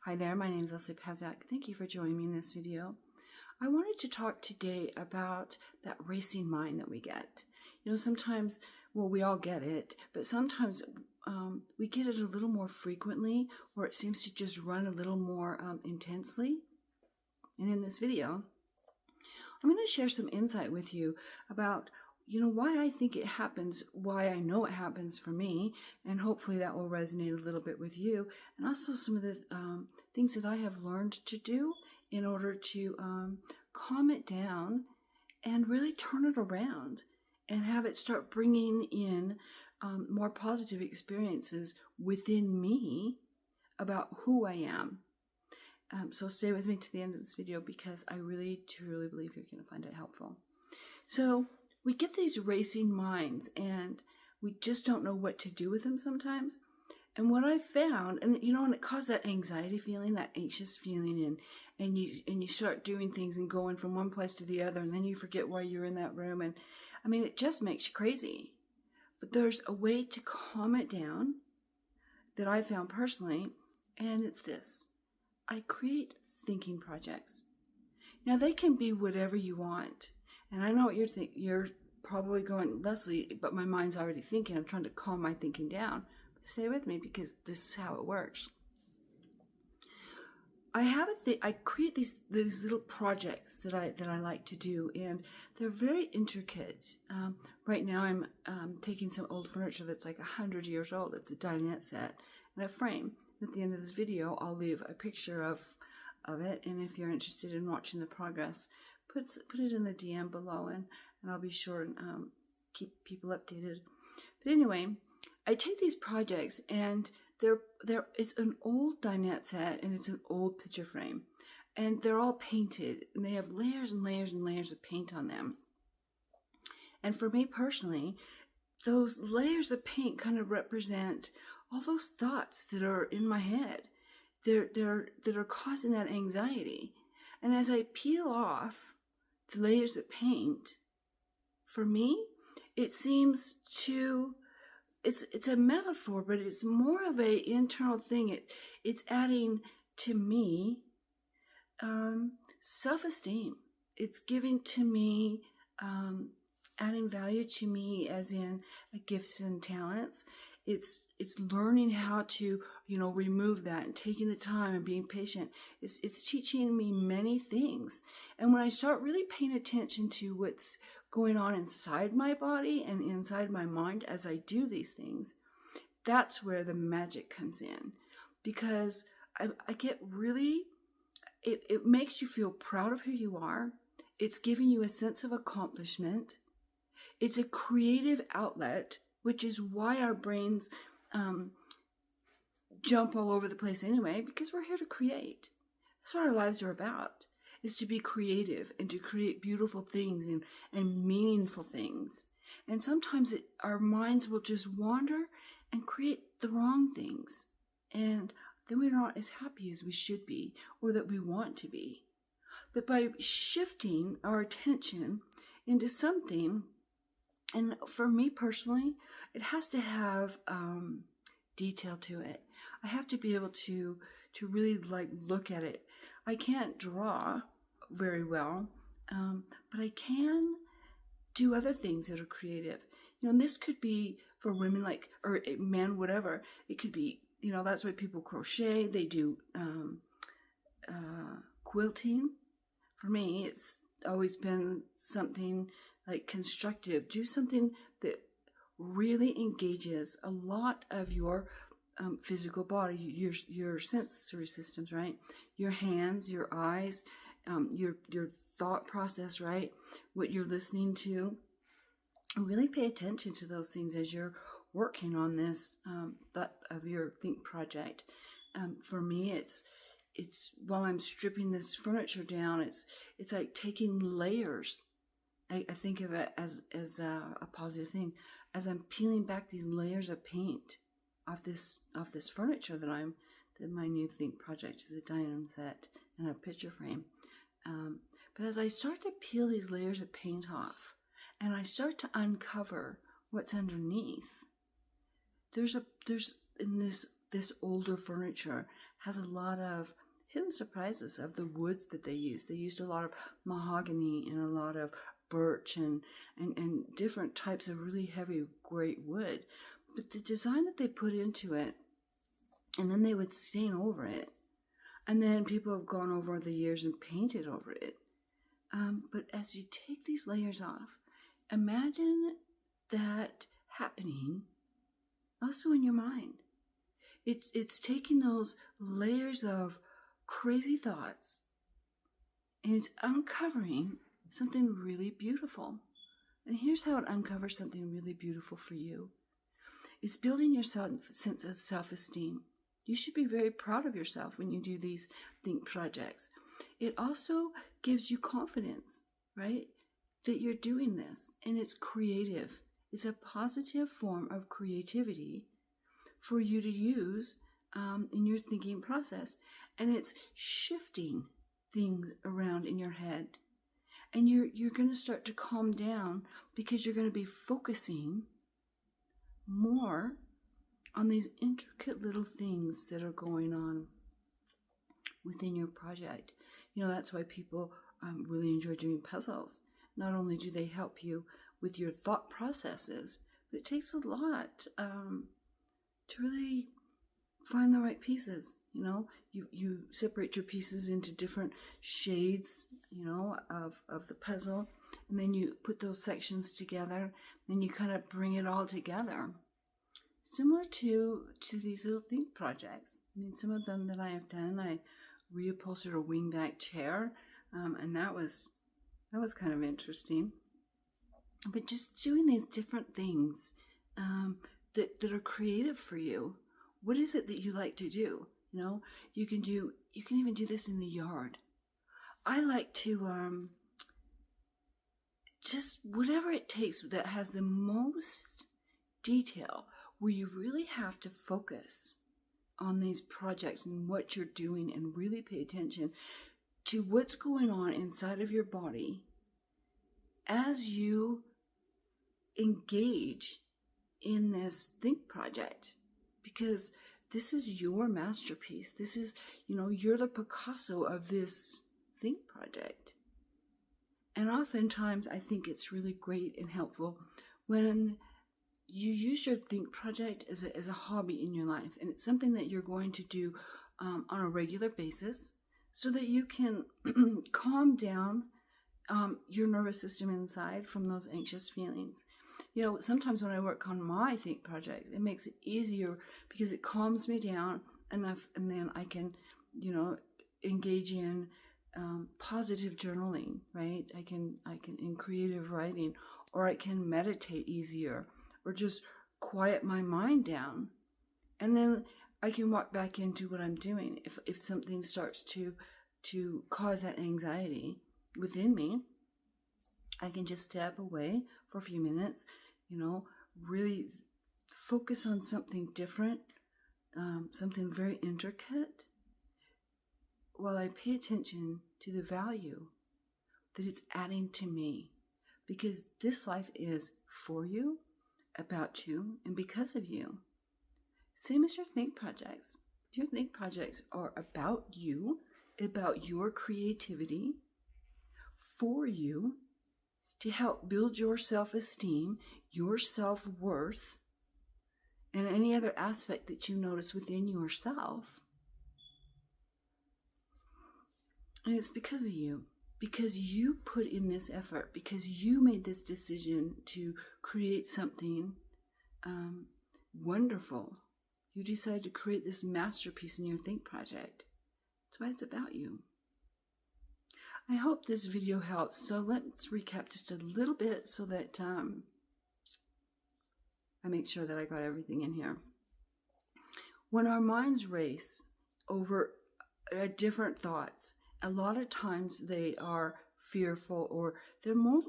Hi there, my name is Lesley Pazdzioch. Thank you for joining me in this video. I wanted to talk today about that racing mind that we get. You know, sometimes, well, we all get it, but sometimes we get it a little more frequently, or it seems to just run a little more intensely. And in this video, I'm going to share some insight with you about why I think it happens, why I know it happens for me, and hopefully that will resonate a little bit with you, and also some of the things that I have learned to do in order to calm it down and really turn it around and have it start bringing in more positive experiences within me about who I am. So stay with me to the end of this video because I really, truly believe you're going to find it helpful. So we get these racing minds and we just don't know what to do with them sometimes. And what I found, and it causes that anxiety feeling, that anxious feeling, and you start doing things and going from one place to the other, and then you forget why you're in that room, and it just makes you crazy. But there's a way to calm it down that I found personally, and it's this. I create thinking projects. Now they can be whatever you want. And I know what you're probably going, Lesley, but my mind's already thinking. I'm trying to calm my thinking down. But stay with me because this is how it works. I create these little projects that I like to do, and they're very intricate. Right now I'm taking some old furniture that's like 100 years old. It's a dinette set and a frame. At the end of this video, I'll leave a picture of it, and if you're interested in watching the progress, put it in the DM below, and I'll be sure and keep people updated. But anyway, I take these projects, and it's an old dinette set, and it's an old picture frame, and they're all painted, and they have layers and layers and layers of paint on them. And for me personally, those layers of paint kind of represent all those thoughts that are in my head that are causing that anxiety. And as I peel off the layers of paint, for me, it seems to, it's a metaphor, but it's more of a internal thing. It's adding to me self-esteem. It's giving to me, adding value to me as in gifts and talents. It's learning how to, remove that and taking the time and being patient. It's teaching me many things. And when I start really paying attention to what's going on inside my body and inside my mind as I do these things, that's where the magic comes in. Because I get really, it makes you feel proud of who you are. It's giving you a sense of accomplishment. It's a creative outlet, which is why our brains jump all over the place anyway, because we're here to create. That's what our lives are about, is to be creative and to create beautiful things and meaningful things. And sometimes our minds will just wander and create the wrong things. And then we're not as happy as we should be or that we want to be. But by shifting our attention into something, and for me personally, it has to have detail to it. I have to be able to really look at it. I can't draw very well, but I can do other things that are creative. And this could be for women, or men, whatever. It could be, that's why people crochet. They do quilting. For me, it's always been something like constructive. Do something that really engages a lot of your physical body, your sensory systems, right? Your hands, your eyes, your thought process, right? What you're listening to. Really pay attention to those things as you're working on this thought of your think project. For me, it's while I'm stripping this furniture down, it's like taking layers. I think of it as a positive thing. As I'm peeling back these layers of paint off this furniture that my new think project is a dining set and a picture frame. But as I start to peel these layers of paint off, and I start to uncover what's underneath, there's in this older furniture has a lot of hidden surprises of the woods that they used. They used a lot of mahogany and a lot of birch and different types of really heavy, great wood. But the design that they put into it, and then they would stain over it. And then people have gone over the years and painted over it. But as you take these layers off, imagine that happening also in your mind. It's taking those layers of crazy thoughts and it's uncovering something really beautiful. And here's how it uncovers something really beautiful for you. It's building your sense of self-esteem. You should be very proud of yourself when you do these think projects. It also gives you confidence, right? That you're doing this, and it's creative. It's a positive form of creativity for you to use in your thinking process. And it's shifting things around in your head. And you're going to start to calm down because you're going to be focusing more on these intricate little things that are going on within your project. You know, that's why people really enjoy doing puzzles. Not only do they help you with your thought processes, but it takes a lot to really find the right pieces. You know, you separate your pieces into different shades, you know, of the puzzle, and then you put those sections together, then you kind of bring it all together. Similar to these little think projects. I mean, some of them that I have done, I reupholstered a wingback chair, and that was kind of interesting. But just doing these different things that are creative for you. What is it that you like to do? You know, you can even do this in the yard. I like to just whatever it takes that has the most detail, where you really have to focus on these projects and what you're doing and really pay attention to what's going on inside of your body as you engage in this think project. Because this is your masterpiece. This is, you know, you're the Picasso of this think project. And oftentimes I think it's really great and helpful when you use your think project as a hobby in your life, and it's something that you're going to do on a regular basis so that you can calm down your nervous system inside from those anxious feelings. You know, sometimes when I work on my think project, it makes it easier because it calms me down enough, and then I can, you know, engage in positive journaling, right? I can in creative writing, or I can meditate easier, or just quiet my mind down. And then I can walk back into what I'm doing. If something starts to cause that anxiety within me, I can just step away for a few minutes, you know, really focus on something different, something very intricate, while I pay attention to the value that it's adding to me. Because this life is for you, about you, and because of you. Same as your think projects. Your think projects are about you, about your creativity, for you, to help build your self-esteem, your self-worth, and any other aspect that you notice within yourself. And it's because of you. Because you put in this effort, because you made this decision to create something wonderful. You decided to create this masterpiece in your think project. That's why it's about you. I hope this video helps. So let's recap just a little bit so that I make sure that I got everything in here. When our minds race over different thoughts, a lot of times they are fearful, or they're more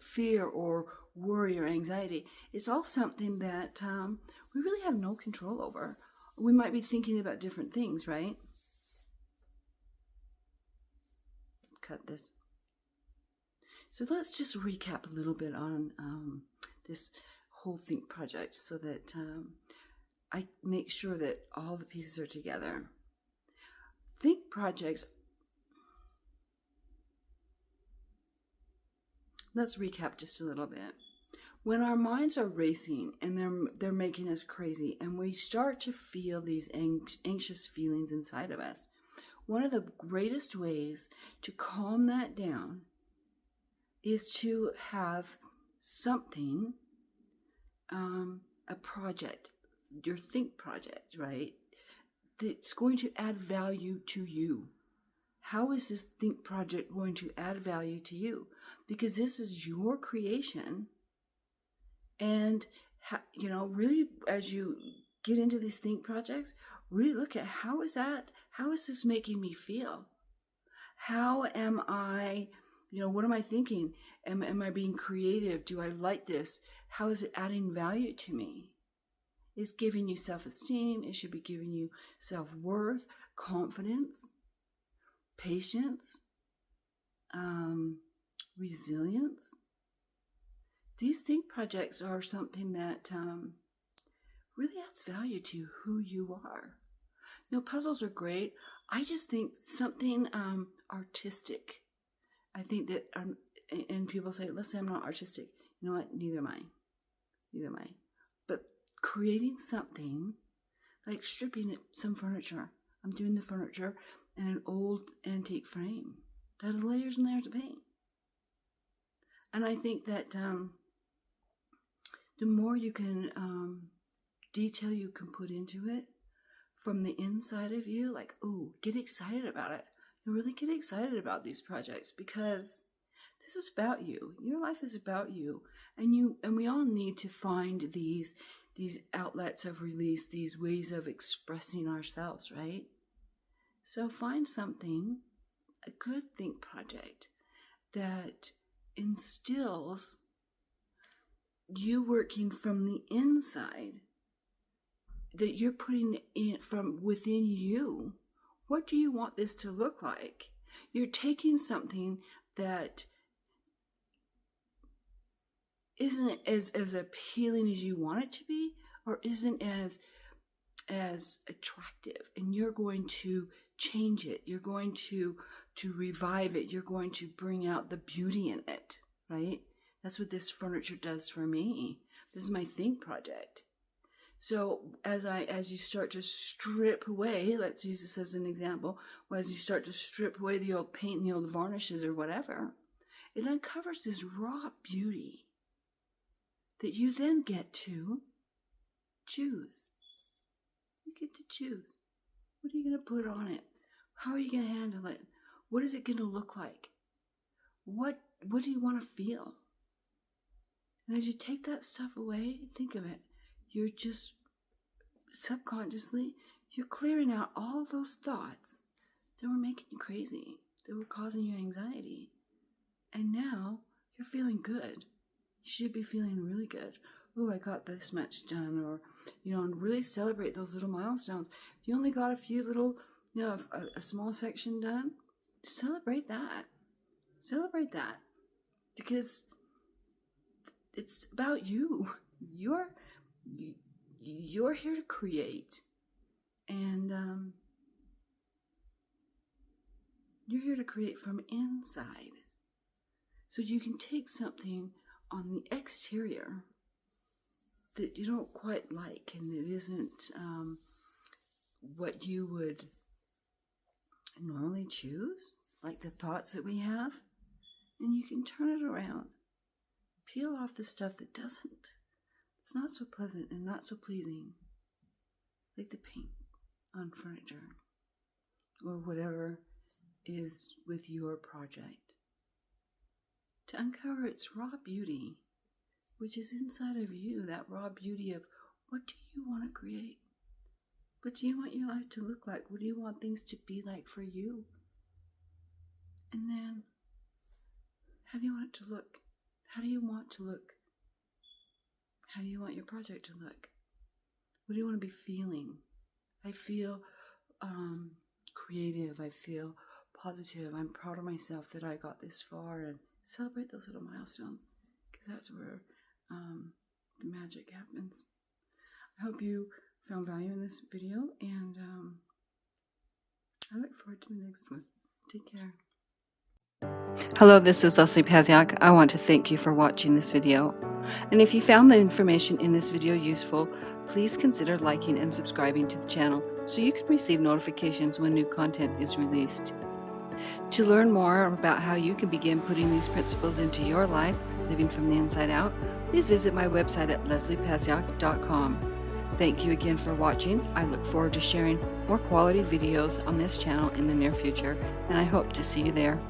fear or worry or anxiety. It's all something that we really have no control over. We might be thinking about different things, right? Cut this. So let's just recap a little bit on this whole think project so that I make sure that all the pieces are together. projects, let's recap just a little bit. When our minds are racing and they're making us crazy, and we start to feel these anxious feelings inside of us, one of the greatest ways to calm that down is to have something, a project, your think project, right? That's going to add value to you. How is this think project going to add value to you? Because this is your creation. And, really, as you get into these think projects, really look at how is this making me feel? How am I, what am I thinking? Am I being creative? Do I like this? How is it adding value to me? It's giving you self-esteem. It should be giving you self-worth, confidence, patience, resilience. These think projects are something that really adds value to who you are. Puzzles are great. I just think something artistic. I think that, and people say, listen, I'm not artistic. You know what? Neither am I. But creating something, like stripping some furniture. I'm doing the furniture in an old antique frame that has layers and layers of paint. And I think that the more you can, detail you can put into it from the inside of you, like, oh, get excited about it. You really get excited about these projects, because this is about you. Your life is about you. And we all need to find these outlets of release, these ways of expressing ourselves, right? So find something, a good think project that instills you working from the inside, that you're putting in from within you. What do you want this to look like? You're taking something that isn't as appealing as you want it to be, or isn't as attractive, and you're going to change it. You're going to revive it. You're going to bring out the beauty in it, right? That's what this furniture does for me. This is my think project. So as you start to strip away, let's use this as an example, as you start to strip away the old paint and the old varnishes or whatever, it uncovers this raw beauty that you then get to choose. You get to choose. What are you going to put on it? How are you going to handle it? What is it going to look like? What do you want to feel? And as you take that stuff away, think of it. You're just subconsciously, you're clearing out all those thoughts that were making you crazy, that were causing you anxiety. And now you're feeling good. You should be feeling really good. Oh, I got this much done, or, and really celebrate those little milestones. If you only got a few little, a small section done, celebrate that. Celebrate that. Because it's about you. You're here to create. And you're here to create from inside. So you can take something on the exterior that you don't quite like, and it isn't what you would normally choose, like the thoughts that we have, and you can turn it around. Peel off the stuff that it's not so pleasant and not so pleasing, like the paint on furniture or whatever is with your project, to uncover its raw beauty, which is inside of you, that raw beauty of what do you want to create? What do you want your life to look like? What do you want things to be like for you? And then, how do you want it to look? How do you want to look? How do you want your project to look? What do you want to be feeling? I feel creative. I feel positive. I'm proud of myself that I got this far, and celebrate those little milestones, because that's where the magic happens. I hope you found value in this video, and I look forward to the next one. Take care. Hello, this is Lesley Pazdzioch. I want to thank you for watching this video. And if you found the information in this video useful, please consider liking and subscribing to the channel so you can receive notifications when new content is released. To learn more about how you can begin putting these principles into your life, living from the inside out, please visit my website at lesleypazdzioch.com. Thank you again for watching. I look forward to sharing more quality videos on this channel in the near future, and I hope to see you there.